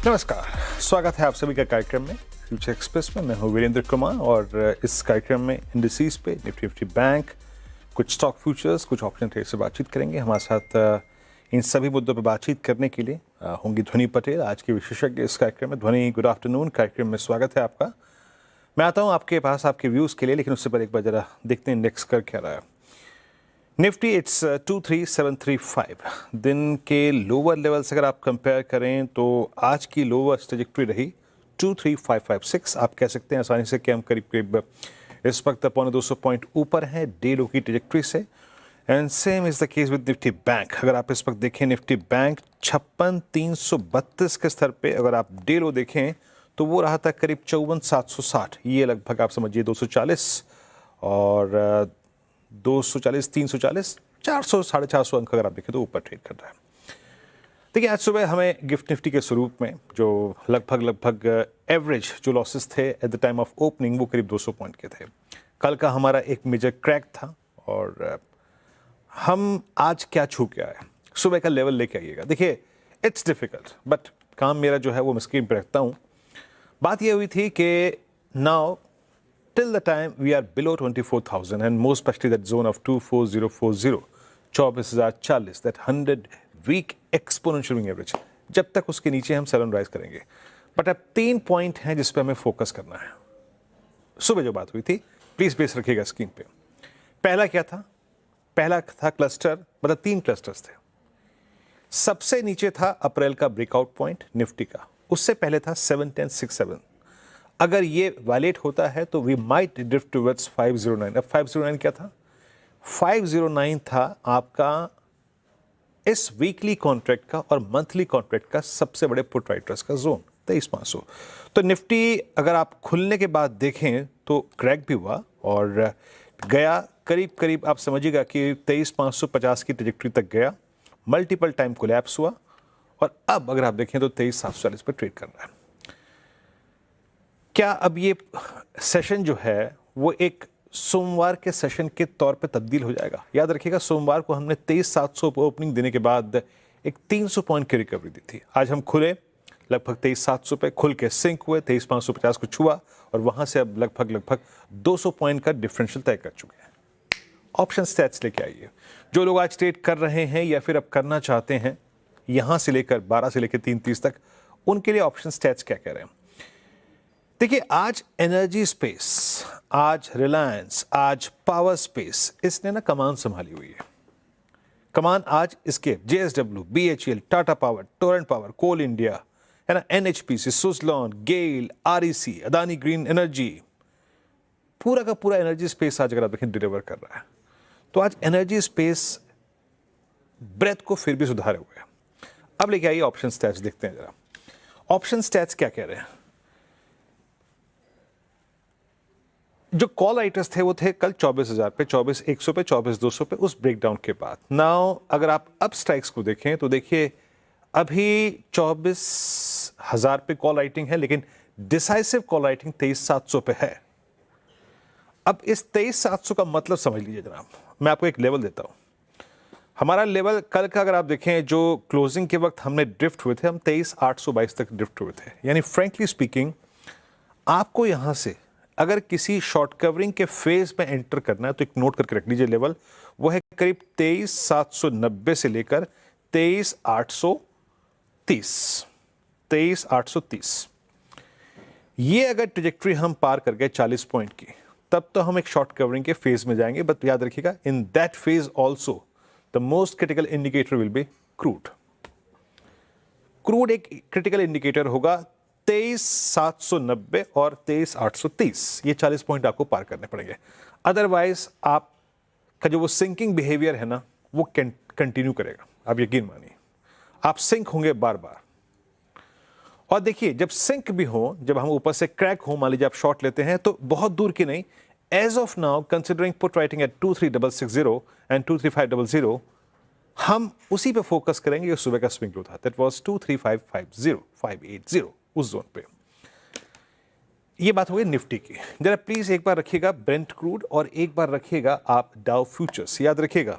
नमस्कार, स्वागत है आप सभी का कार्यक्रम में फ्यूचर एक्सप्रेस में। मैं हूं वीरेंद्र कुमार और इस कार्यक्रम में इंडिसेस पे निफ्टी बैंक, कुछ स्टॉक फ्यूचर्स, कुछ ऑप्शन ट्रेड से बातचीत करेंगे। हमारे साथ इन सभी मुद्दों पर बातचीत करने के लिए होंगी ध्वनि पटेल, आज के विशेषज्ञ इस कार्यक्रम में। ध्वनि, गुड आफ्टरनून, कार्यक्रम में स्वागत है आपका। मैं आता हूँ आपके पास आपके व्यूज़ के लिए, लेकिन उससे पहले एक बार जरा देखते हैं इंडेक्स कर क्या रहा है। Nifty it's 23735। दिन के लोअर लेवल से अगर आप कंपेयर करें तो आज की लोअर ट्रेजेक्टरी रही 23556। आप कह सकते हैं आसानी से कि हम करीब करीब इस वक्त 200 पॉइंट ऊपर हैं डे लो की ट्रेजेक्टरी से। And same is the case with Nifty bank. अगर आप इस वक्त देखें निफ्टी बैंक 56,332 के स्तर पे, अगर आप डे लो देखें तो वो रहा था करीब 54,760। ये लगभग आप समझिए 240 और 240, 340, 400, 450 अंक अगर आप देखें तो ऊपर ट्रेड कर रहा है। देखिए, आज सुबह हमें गिफ्ट निफ्टी के स्वरूप में जो लगभग एवरेज जो लॉसेस थे at the time of opening वो करीब 200 पॉइंट के थे। कल का हमारा एक मेजर क्रैक था और हम आज क्या छू के आए, सुबह का लेवल लेके आइएगा। देखिए, इट्स डिफिकल्ट बट काम मेरा जो है वो मैं स्क्रीन पर रखता हूँ। बात ये हुई थी कि now till the time we are below 24,000 and more especially that zone of 24040, 24,040, that 100 week exponential moving average, जब तक उसके नीचे हम सेल एंड राइज करेंगे। बट अब 3 पॉइंट हैं जिस पे हमें फोकस करना है। सुबह जो बात हुई थी, प्लीज बेस रखिएगा स्क्रीन पे। पहला क्या था? पहला था क्लस्टर, मतलब 3 क्लस्टर्स थे। सबसे नीचे था अप्रैल का ब्रेकआउट पॉइंट निफ्टी का, उससे पहले था 71067। अगर ये वैलिड होता है तो वी माइट ड्रिफ्ट टुवर्ड्स 509। अब 509 क्या था? 509 था आपका इस वीकली कॉन्ट्रैक्ट का और मंथली कॉन्ट्रैक्ट का सबसे बड़े पुट राइटर्स का जोन, 23,500। तो निफ्टी अगर आप खुलने के बाद देखें तो क्रैक भी हुआ और गया करीब आप समझिएगा कि 23,550 की ट्रैजेक्टरी तक गया, मल्टीपल टाइम कोलैप्स हुआ और अब अगर आप देखें तो 23,740 पर ट्रेड कर रहा है। क्या अब ये सेशन जो है वो एक सोमवार के सेशन के तौर पे तब्दील हो जाएगा? याद रखिएगा, सोमवार को हमने 23,700 पर ओपनिंग देने के बाद एक 300 पॉइंट की रिकवरी दी थी। आज हम खुले लगभग 23,700 पे, खुल के सिंक हुए, 23,550 को छुआ और वहां से अब लगभग 200 पॉइंट का डिफरेंशियल तय कर चुके हैं। ऑप्शन स्टैट्स लेके आइए। जो लोग आज ट्रेड कर रहे हैं या फिर अब करना चाहते हैं, यहां से लेकर 12 से लेकर 3:30 तक, उनके लिए ऑप्शन स्टैट्स क्या कह रहे हैं। देखिए, आज एनर्जी स्पेस, आज रिलायंस, आज पावर स्पेस, इसने ना कमान संभाली हुई है। कमान आज इसके JSW, BHEL, Tata Power, Torrent Power, Coal India, है ना, NHPC, Suzlon, GAIL, REC, Adani Green Energy, पूरा का पूरा एनर्जी स्पेस आज अगर आप देखें डिलीवर कर रहा है। तो आज एनर्जी स्पेस ब्रेथ को फिर भी सुधारे हुए है। अब लेके आइए ऑप्शन स्टैट्स, देखते हैं जरा ऑप्शन स्टैट्स क्या कह रहे हैं। जो कॉल राइटर्स थे वो थे कल 24,000 पे, 24,100 पे, 24,200 पे, उस ब्रेकडाउन के बाद। नाउ अगर आप अब स्ट्राइक्स को देखें तो देखिए अभी 24,000 पे कॉल राइटिंग है, लेकिन डिसाइसिव कॉल राइटिंग 23,700 पे है। अब इस 23,700 का मतलब समझ लीजिए जनाब, मैं आपको एक लेवल देता हूं। हमारा लेवल कल का अगर आप देखें, जो क्लोजिंग के वक्त हमने ड्रिफ्ट हुए थे, हम 23,822 तक ड्रिफ्ट हुए थे। यानी फ्रेंकली स्पीकिंग, आपको यहां से अगर किसी शॉर्ट कवरिंग के फेज में एंटर करना है तो एक नोट करके रख लीजिए लेवल, वो है करीब 23,790 से लेकर 23,830। 23,830 ये अगर ट्रेजेक्टरी हम पार कर गए 40 पॉइंट की, तब तो हम एक शॉर्ट कवरिंग के फेज में जाएंगे। बट याद रखिएगा, in that phase also the most critical indicator will be crude. Crude एक क्रिटिकल इंडिकेटर होगा। 23,790 और 23,830, ये 40 पॉइंट आपको पार करने पड़ेंगे। अदरवाइज आपका जो वो सिंकिंग बिहेवियर है ना, वो कंटिन्यू करेगा। आप यकीन मानिए, आप सिंक होंगे बार बार। और देखिए, जब सिंक भी हो, जब हम ऊपर से क्रैक हो, मान लीजिए आप शॉर्ट लेते हैं, तो बहुत दूर की नहीं, as of now considering put writing at 23,660 and 23,500, हम उसी पे फोकस करेंगे जो सुबह का स्विंग लो था, दैट वाज 23,550, 580, उस जोन पे। ये बात हो गई निफ्टी की। जरा प्लीज एक बार रखिएगा ब्रेंट क्रूड और एक बार रखिएगा आप डाउ फ्यूचर्स। याद रखिएगा,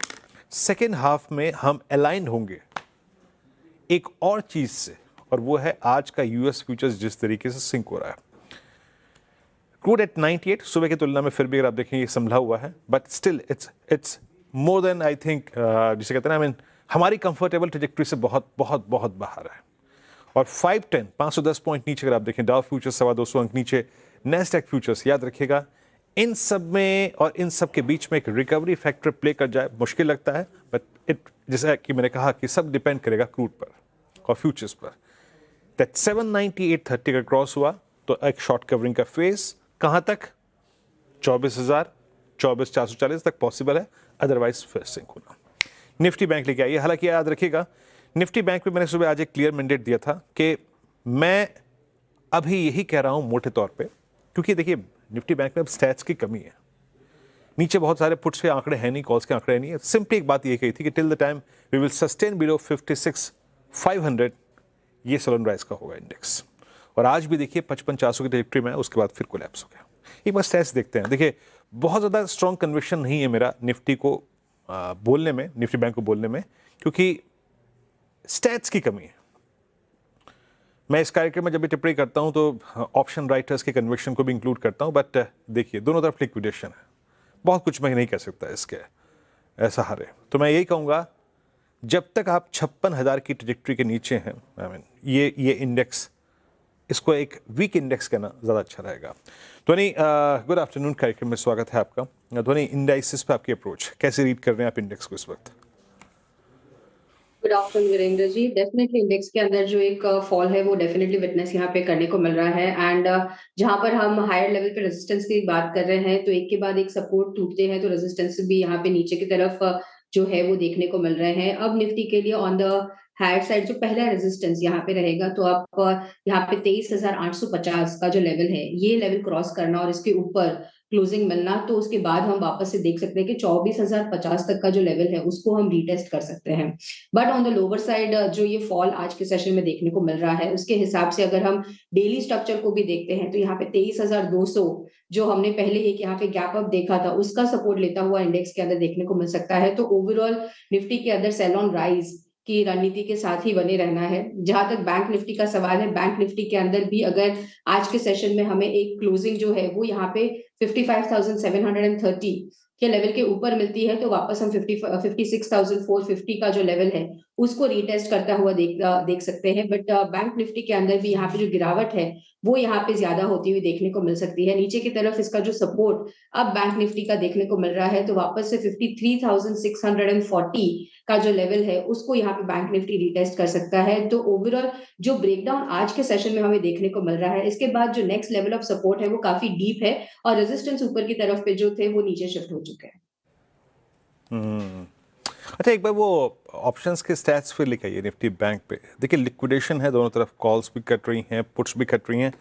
सेकेंड हाफ में हम अलाइन होंगे एक और चीज से, और वो है आज का यूएस फ्यूचर्स जिस तरीके से सिंक हो रहा है। क्रूड एट 98 सुबह की तुलना में फिर भी अगर आप देखें ये संभला हुआ है, but still it's more than I think जिसे कहते हैं ना, आई मीन हमारी कंफर्टेबल ट्रेजेक्ट्री से बहुत बहुत बहुत बाहर है। और 510 पॉइंट नीचे अगर आप देखें, डाउ फ्यूचर्स 225 अंक नीचे, नेस्डैक फ्यूचर्स, याद रखिएगा इन सब में और इन सब के बीच में एक रिकवरी फैक्टर प्ले कर जाए मुश्किल लगता है, बट जैसा कि मैंने कहा कि सब डिपेंड करेगा क्रूड पर और फ्यूचर्स पर। दैट 798.30 का क्रॉस हुआ तो एक शॉर्ट कवरिंग का फेज कहां तक, 24,440 तक पॉसिबल है, अदरवाइज फिर सिंक होना। निफ्टी बैंक लेके आइए। हालांकि याद रखिएगा निफ्टी बैंक पे मैंने सुबह आज एक क्लियर मैंडेट दिया था कि मैं अभी यही कह रहा हूं मोटे तौर पे, क्योंकि देखिए निफ्टी बैंक में अब स्टैट्स की कमी है, नीचे बहुत सारे पुट्स के आंकड़े हैं नहीं, कॉल्स के आंकड़े नहीं है। सिंपली एक बात ये कही थी कि till the time we will sustain below 56,500 ये सनराइज का होगा इंडेक्स। और आज भी देखिए 55,400 की ट्रैजेक्टरी में है, उसके बाद फिर कोलैप्स हो गया। एक बार स्टैट्स देखते हैं। देखिए बहुत ज़्यादा स्ट्रॉन्ग कन्विक्शन नहीं है मेरा निफ्टी को बोलने में, निफ्टी बैंक को बोलने में, क्योंकि स्टैट्स की कमी है। मैं इस कार्यक्रम में जब भी टिप्पणी करता हूं तो ऑप्शन राइटर्स के कन्विक्शन को भी इंक्लूड करता हूं, बट देखिए दोनों तरफ लिक्विडेशन है, बहुत कुछ मैं नहीं कह सकता इसके ऐसा हारे। तो मैं यही कहूँगा जब तक आप 56,000 की ट्रैजेक्टरी के नीचे हैं, आई मीन ये इंडेक्स, इसको एक वीक इंडेक्स कहना ज़्यादा अच्छा रहेगा। ध्वनि, गुड आफ्टरनून, कार्यक्रम में स्वागत है आपका। ध्वनि, इंडाइसिस पे आपकी अप्रोच कैसे रीड कर रहे हैं आप इंडेक्स को इस वक्त? Good afternoon Virendra ji. Definitely index के अंदर जो एक फॉल है वो डेफिनेटली विटनेस यहाँ पे करने को मिल रहा है। एंड जहां पर हम हायर लेवल पे रेजिस्टेंस की बात कर रहे हैं तो एक के बाद एक सपोर्ट टूटते हैं, तो रेजिस्टेंस भी यहाँ पे नीचे की तरफ जो है वो देखने को मिल रहे हैं। अब निफ्टी के लिए ऑन द हायर साइड जो पहला रेजिस्टेंस यहाँ पे रहेगा, तो आप यहाँ पे 23,850 का जो लेवल है ये लेवल क्रॉस करना और इसके ऊपर क्लोजिंग मिलना, तो उसके बाद हम वापस से देख सकते हैं कि 24,050 तक का जो लेवल है उसको हम रीटेस्ट कर सकते हैं। But on the lower side जो ये फॉल आज के सेशन में देखने को मिल रहा है उसके हिसाब से अगर हम डेली स्ट्रक्चर को भी देखते हैं तो यहाँ पे 23,200 जो हमने पहले एक यहाँ पे गैप अप देखा था उसका सपोर्ट लेता हुआ इंडेक्स के अंदर देखने को मिल सकता है। तो ओवरऑल निफ्टी के अंदर सेल ऑन राइज की रणनीति के साथ ही बने रहना है। जहां तक बैंक निफ्टी का सवाल है, बैंक निफ्टी के अंदर भी अगर आज के सेशन में हमें एक क्लोजिंग जो है वो यहाँ पे 55,730 के लेवल के ऊपर मिलती है तो वापस हम 56,450 का जो लेवल है उसको रीटेस्ट करता हुआ देख सकते हैं। बट बैंक निफ्टी के अंदर भी यहाँ पे जो गिरावट है वो यहाँ पे ज्यादा होती हुई देखने को मिल सकती है। नीचे की तरफ इसका जो सपोर्ट अब बैंक निफ्टी का देखने को मिल रहा है तो वापस से 53,640 का जो लेवल है उसको यहाँ पे बैंक निफ्टी रीटेस्ट कर सकता है। तो ओवरऑल जो ब्रेकडाउन आज के सेशन में हमें देखने को मिल रहा है, इसके बाद जो नेक्स्ट लेवल ऑफ सपोर्ट है वो काफी डीप है और रेजिस्टेंस ऊपर की तरफ पे जो थे वो नीचे शिफ्ट हो चुके हैं। अच्छा, एक बार वो ऑप्शंस के स्टैट्स फिर लिख आइए निफ्टी बैंक पे। देखिए लिक्विडेशन है, दोनों तरफ कॉल्स भी कट रही हैं, पुट्स भी कट रही हैं,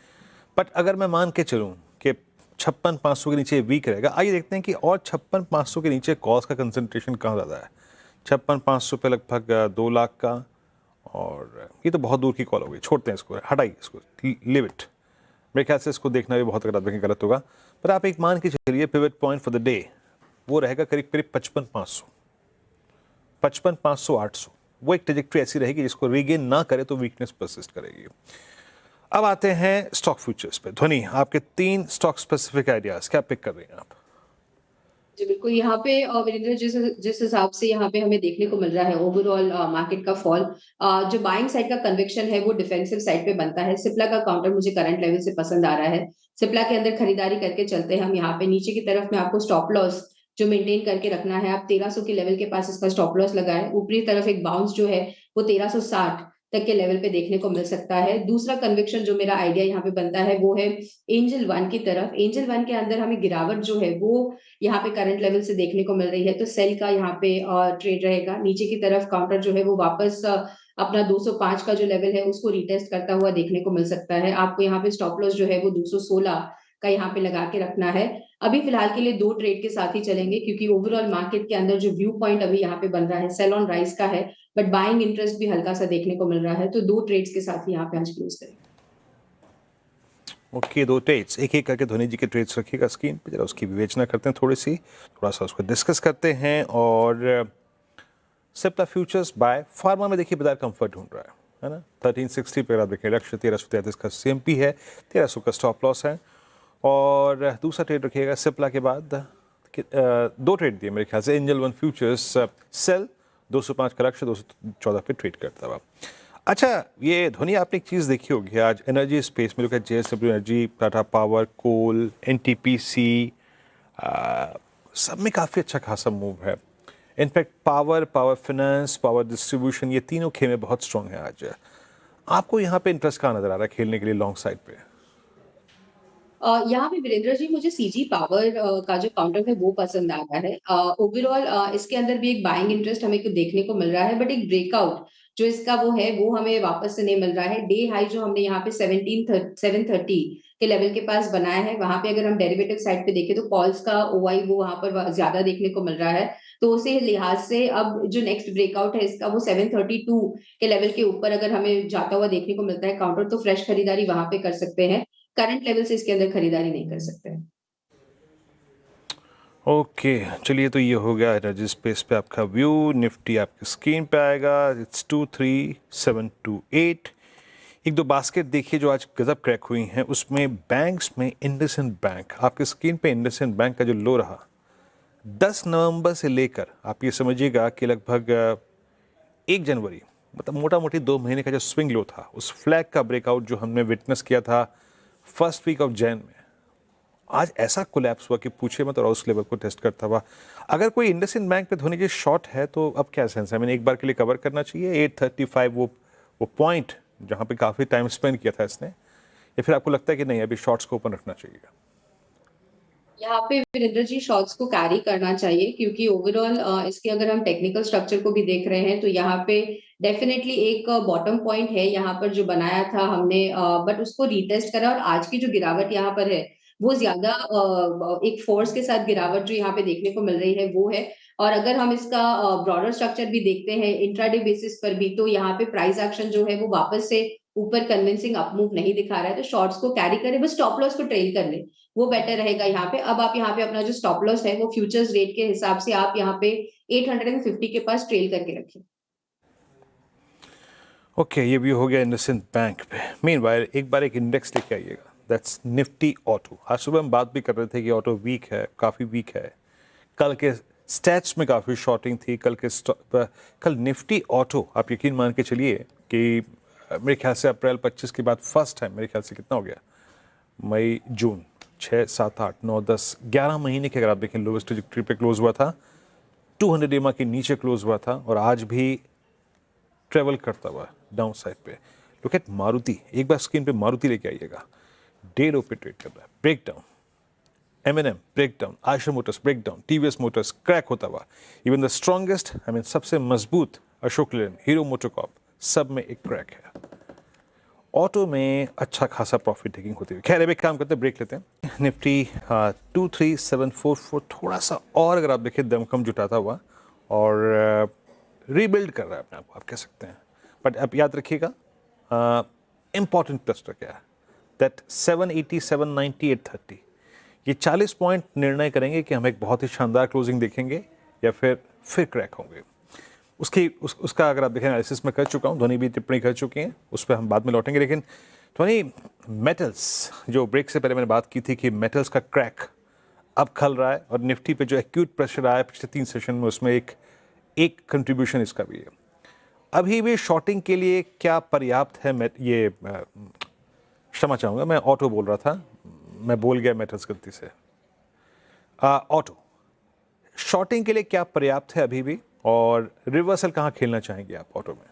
बट अगर मैं मान के चलूँ कि 56,500 के नीचे वीक रहेगा, आइए देखते हैं कि और 56,500 के नीचे कॉल्स का कंसंट्रेशन कहाँ ज़्यादा है। 56,500 पे लगभग 2 लाख का, और ये तो बहुत दूर की कॉल हो गई, छोड़ते हैं इसको, हटाइए इसको, लिव इट। मेरे ख्याल से इसको देखना भी बहुत अगर आप देखें गलत होगा, पर आप एक मान के चलिए pivot point for the day वो रहेगा करीब करीब 55,500, 800। वो एक ट्रेजेक्ट्री ऐसी रहेगी जिसको रीगेन ना करे तो वीकनेस परसिस्ट करेगी। अब आते हैं स्टॉक फ्यूचर्स पे। ध्वनि, आपके 3 स्टॉक स्पेसिफिक आइडियाज क्या पिक कर रही हैं आप? जी बिल्कुल, यहाँ पे वीरेंद्र जिस हिसाब से यहाँ पे हमें देखने को मिल रहा है ओवरऑल मार्केट का फॉल, जो बाइंग साइड का कन्विक्शन है वो डिफेंसिव साइड पे बनता है। सिप्ला का काउंटर मुझे करंट लेवल से पसंद आ रहा है। सिप्ला के अंदर खरीदारी करके चलते हैं हम। यहाँ पे नीचे की तरफ में आपको स्टॉप लॉस जो मेंटेन करके रखना है, आप 1300 के लेवल के पास इसका स्टॉप लॉस लगाए। ऊपरी तरफ एक बाउंस जो है वो 1360 तक के लेवल पे देखने को मिल सकता है। दूसरा कन्विक्शन जो मेरा आइडिया यहाँ पे बनता है वो है एंजल वन की तरफ। एंजल वन के अंदर हमें गिरावट जो है वो यहाँ पे करंट लेवल से देखने को मिल रही है, तो सेल का यहाँ पे ट्रेड रहेगा। नीचे की तरफ काउंटर जो है वो वापस अपना 205 का जो लेवल है उसको रिटेस्ट करता हुआ देखने को मिल सकता है। आपको यहाँ पे स्टॉप लॉस जो है वो 216 का यहाँ पे लगा के रखना है। अभी फिलहाल के लिए 2 ट्रेड के साथ ही चलेंगे क्योंकि ओवरऑल मार्केट के अंदर जो व्यू पॉइंट अभी यहाँ पे बन रहा है सेल ऑन राइज का है, बट बाइंग इंटरेस्ट भी हल्का सा देखने को मिल रहा है, तो 2 ट्रेड्स के साथ ही यहाँ पे आज क्लोज करेंगे। ओके, 2 ट्रेड्स, एक एक करके ध्वनि जी के ट्रेड्स रखिएगा स्क्रीन पे, जरा उसकी विवेचना करते हैं, थोड़ा सा उसको डिस्कस करते हैं। और सिप्ला फ्यूचर्स बाय फार्मा में देखिए बाजार कंफर्ट ढूंढ रहा है। है ना। 1360 पे आप देखें लक्ष्य, 1333 का CMP है, 1300 का स्टॉप लॉस है। और दूसरा ट्रेड रखिएगा सिप्ला के बाद दो ट्रेड दिए मेरे ख्याल से। एंजल वन फ्यूचर्स सेल 205 का लक्ष्य 214 पे ट्रेड करता हुआ। अच्छा, ये धोनी आपने एक चीज़ देखी होगी आज एनर्जी स्पेस में, लोग JSW एनर्जी, टाटा पावर, कोल, NTPC, सब में काफ़ी अच्छा खासा मूव है। In fact power finance, power distribution, ये तीनों खेमे बहुत स्ट्रांग है आज। आपको यहाँ पे इंटरेस्ट कहाँ नजर आ रहा है खेलने के लिए लॉन्ग साइड पे? यहाँ पे वीरेंद्र जी मुझे सीजी पावर का जो काउंटर है वो पसंद आता है। ओवरऑल इसके अंदर भी एक बाइंग इंटरेस्ट हमें को देखने को मिल रहा है, बट एक ब्रेकआउट जो इसका वो है वो हमें वापस से नहीं मिल रहा है। डे हाई जो हमने यहाँ पे 730 के लेवल के पास बनाया है, वहां पे अगर हम डेरिवेटिव साइड पे देखें तो कॉल्स का ओआई वो वहां पर ज्यादा देखने को मिल रहा है। तो उसी लिहाज से अब जो नेक्स्ट ब्रेकआउट है इसका वो 732 के लेवल के ऊपर अगर हमें जाता हुआ देखने को मिलता है काउंटर, तो फ्रेश खरीदारी वहां पे कर सकते हैं। करंट लेवल से इसके अंदर खरीदारी नहीं कर सकते हैं। ओके, चलिए, तो ये हो गया एनर्जी स्पेस पे आपका व्यू। निफ्टी आपकी स्क्रीन पे आएगा, इट्स 23728। एक दो बास्केट देखिए जो आज गजब क्रैक हुई हैं, उसमें बैंक्स में इंडसइंड बैंक आपके स्क्रीन पे, इंडसइंड बैंक का जो लो रहा 10 नवंबर से लेकर आप ये समझिएगा कि लगभग 1 जनवरी, मतलब मोटा मोटी 2 महीने का जो स्विंग लो था, उस फ्लैग का ब्रेकआउट जो हमने विटनेस किया था फर्स्ट वीक ऑफ जैन में, आज ऐसा कोलैप्स हुआ कि पूछे मत, और उस लेवल को टेस्ट करता हुआ। अगर कोई इंडसइंड बैंक पे धोनी जी शॉर्ट है तो अब क्या सेंस है? मैंने एक बार के लिए कवर करना चाहिए 835 वो पॉइंट जहां पे काफ़ी टाइम स्पेंड किया था इसने, या फिर आपको लगता है कि नहीं अभी शॉर्ट्स को ओपन रखना चाहिए? यहाँ पे वीरेंद्र जी शॉर्ट्स को कैरी करना चाहिए, क्योंकि ओवरऑल इसके अगर हम टेक्निकल स्ट्रक्चर को भी देख रहे हैं तो यहाँ पे डेफिनेटली एक बॉटम पॉइंट है यहाँ पर जो बनाया था हमने, बट उसको रीटेस्ट करा और आज की जो गिरावट यहाँ पर है वो ज्यादा एक फोर्स के साथ गिरावट जो यहाँ पे देखने को मिल रही है वो है। और अगर हम इसका ब्रॉडर स्ट्रक्चर भी देखते हैं इंट्राडे बेसिस पर भी, तो यहाँ पे प्राइस एक्शन जो है वो वापस से ऊपर कन्विंसिंग अपमूव नहीं दिखा रहा है, तो शॉर्ट्स को कैरी करें, बस स्टॉप लॉस को ट्रेल कर ले, वो बेटर रहेगा यहाँ पे। अब आप यहाँ पे अपना जो स्टॉप लॉस है वो फ्यूचर्स रेट के हिसाब से आप यहाँ पे 850 के पास ट्रेल करके रखें। ओके, ये भी हो गया इंडसइंड बैंक पे। मीनवाइल एक बार एक इंडेक्स लेके आइएगा, दैट्स निफ्टी ऑटो। आज सुबह हम बात भी कर रहे थे कि ऑटो वीक है, काफ़ी वीक है। कल के स्टैट्स में काफ़ी शॉर्टिंग थी। कल निफ्टी ऑटो आप यकीन मान के चलिए कि मेरे ख्याल से अप्रैल 25 के बाद फर्स्ट टाइम, मेरे ख्याल से कितना हो गया, मई जून 6 7 8 9 10 11 महीने के अगर आप देखें लोवेस्ट ट्रैजेक्टरी पे क्लोज हुआ था, 200 EMA के नीचे क्लोज हुआ था, और आज भी ट्रेवल करता हुआ डाउन साइड पे। लुक एट मारुति, एक बार स्क्रीन पे मारुति लेके आइएगा, डे लो पे ट्रेड कर रहा है, break down. M&M break down, Eicher motors break down, TVS motors crack होता हुआ। इवन द स्ट्रॉन्गेस्ट, सबसे मजबूत अशोक लेलैंड, हीरो मोटोकॉर्प, सब में एक क्रैक है। ऑटो में अच्छा खासा प्रॉफिट टेकिंग होती है। खैर अब एक काम करते हैं, ब्रेक लेते हैं। निफ्टी 23744, थोड़ा सा और अगर आप देखें दमखम जुटाता हुआ और रीबिल्ड कर रहा है अपने आप कह सकते हैं। बट अब याद रखिएगा इंपॉर्टेंट क्लस्टर क्या है, दैट 780 790 830, ये 40 पॉइंट निर्णय करेंगे कि हम एक बहुत ही शानदार क्लोजिंग देखेंगे या फिर क्रैक होंगे। उसका अगर आप देखें एनालिसिस में कर चुका हूँ, धोनी भी टिप्पणी कर चुके हैं, उस पर हम बाद में लौटेंगे। लेकिन धोनी, मेटल्स, जो ब्रेक से पहले मैंने बात की थी कि मेटल्स का क्रैक अब खल रहा है, और निफ्टी पे जो एक्यूट प्रेशर आया पिछले 3 सेशन में, उसमें एक कंट्रीब्यूशन इसका भी है। अभी भी शॉर्टिंग के लिए क्या पर्याप्त है? ये क्षमा चाहूँगा, मैं ऑटो बोल रहा था, मैं बोल गया मेटल्स गलती से। ऑटो शॉर्टिंग के लिए क्या पर्याप्त है अभी भी, और रिवर्सल कहाँ खेलना चाहेंगे आप ऑटो में?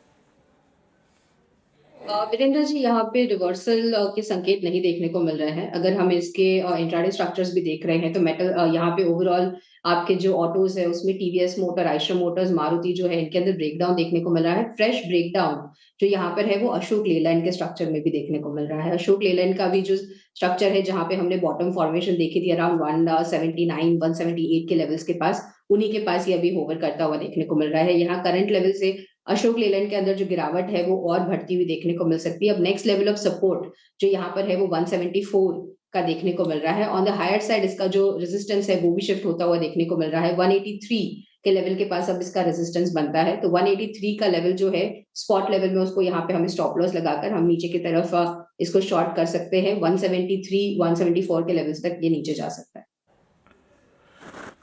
वीरेंद्र जी यहाँ पे रिवर्सल के संकेत नहीं देखने को मिल रहे हैं। अगर हम इसके इंट्राडे स्ट्रक्चर्स भी देख रहे हैं तो मेटल यहाँ पे ओवरऑल आपके जो ऑटोज है उसमें TVS motor, Eicher Motors, Maruti जो है इनके अंदर ब्रेकडाउन देखने को मिल रहा है। फ्रेश ब्रेकडाउन जो यहाँ पर है वो अशोक लेलैंड के स्ट्रक्चर में भी देखने को मिल रहा है। अशोक लेलैंड का भी जो स्ट्रक्चर है जहाँ पे हमने बॉटम फॉर्मेशन देखी थी अराउंड 179 178 के लेवल्स के पास, उन्हीं के पास ये अभी होवर करता हुआ देखने को मिल रहा है। यहाँ करंट लेवल से अशोक लेलैंड के अंदर जो गिरावट है वो और बढ़ती हुई देखने को मिल सकती है। अब नेक्स्ट लेवल ऑफ सपोर्ट जो यहाँ पर है वो 174 का देखने को मिल रहा है। ऑन द हायर साइड इसका जो रेजिस्टेंस है वो भी शिफ्ट होता हुआ देखने को मिल रहा है। 183 के लेवल के पास अब इसका रेजिस्टेंस बनता है। तो 183 का लेवल जो है स्पॉट लेवल में उसको यहाँ पे हमें स्टॉप लॉस लगाकर हम नीचे की तरफ इसको शॉर्ट कर सकते हैं। 173 174 के लेवल्स तक ये नीचे जा सकता है।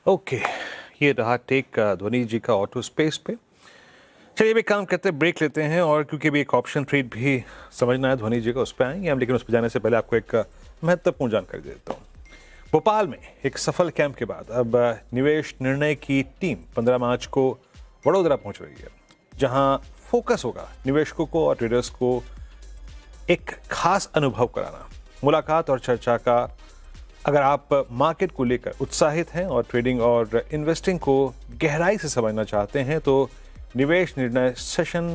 ओके, ये रहा टेक ध्वनि जी का ऑटो स्पेस पे। चलिए भी काम करते हैं, ब्रेक लेते हैं, और क्योंकि अभी एक ऑप्शन ट्रेड भी समझना है ध्वनि जी का, उस पर आएंगे हम, लेकिन उस पर जाने से पहले आपको एक महत्वपूर्ण जानकारी दे देता हूँ। भोपाल में एक सफल कैंप के बाद अब निवेश निर्णय की टीम 15 मार्च को वडोदरा पहुंच रही है, जहां फोकस होगा निवेशकों को और ट्रेडर्स को एक खास अनुभव कराना, मुलाकात और चर्चा का। अगर आप मार्केट को लेकर उत्साहित हैं और ट्रेडिंग और इन्वेस्टिंग को गहराई से समझना चाहते हैं तो निवेश निर्णय सेशन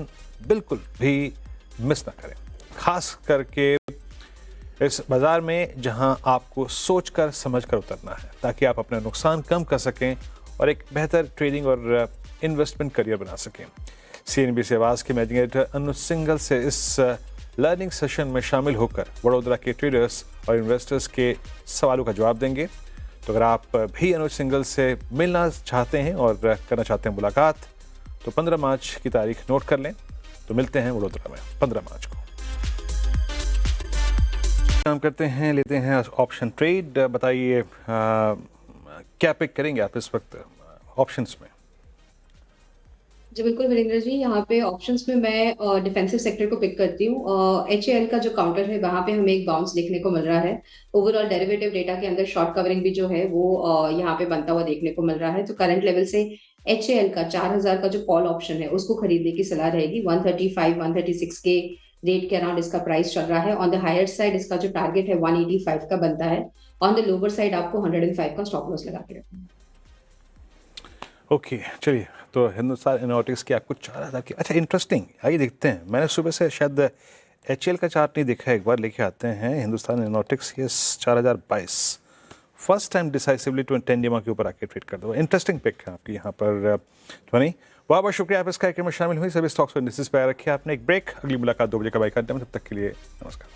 बिल्कुल भी मिस ना करें, खास करके इस बाजार में जहां आपको सोचकर समझकर उतरना है, ताकि आप अपना नुकसान कम कर सकें और एक बेहतर ट्रेडिंग और इन्वेस्टमेंट करियर बना सकें। CNBC आवाज़ के मैनेजिंग एडिटर अनुज सिंघल से इस लर्निंग सेशन में शामिल होकर वडोदरा के ट्रेडर्स और इन्वेस्टर्स के सवालों का जवाब देंगे। तो अगर आप भी अनुज सिंघल से मिलना चाहते हैं और करना चाहते हैं मुलाकात, तो 15 मार्च की तारीख नोट कर लें। तो मिलते हैं वडोदरा में 15 मार्च को। काम करते हैं, लेते हैं ऑप्शन ट्रेड। बताइए क्या पिक करेंगे आप इस वक्त ऑप्शंस में? जी बिल्कुल वीरेंद्र जी, यहाँ पे ऑप्शंस में मैं डिफेंसिव सेक्टर को पिक करती हूँ। HAL का जो काउंटर है वहाँ पे हमें एक बाउंस देखने को मिल रहा है। ओवरऑल डेरिवेटिव डेटा के अंदर शॉर्ट कवरिंग भी जो है वो यहाँ पे बनता हुआ देखने को मिल रहा है। तो करंट लेवल से HAL का 4000 का जो कॉल ऑप्शन है उसको खरीदने की सलाह रहेगी। 135 136 के रेट के अराउंड इसका प्राइस चल रहा है। ऑन द हायर साइड इसका जो टारगेट है 185 का बनता है। ऑन द लोअर साइड आपको 105 का स्टॉप लॉस लगा के रखना है। ओके, चलिए, तो हिंदुस्तान एरोनॉटिक्स की आपको 4000 की, अच्छा इंटरेस्टिंग, आइए देखते हैं। मैंने सुबह से शायद HAL का चार्ट नहीं देखा, एक बार लेके आते हैं। हिंदुस्तान एरोनॉटिक्स ये 4022 फर्स्ट टाइम डिसाइसिवली 10 डीमा के ऊपर आके ट्रेड कर दो। इंटरेस्टिंग पिक है आपकी यहाँ पर ध्वनि। बहुत बहुत शुक्रिया आप इस कार्यक्रम में शामिल हुई। सभी स्टॉक्स पर इंडेक्सेस पे रखे आपने। एक ब्रेक, अगली मुलाकात 2 बजे का बाइक, तब तक के लिए नमस्कार।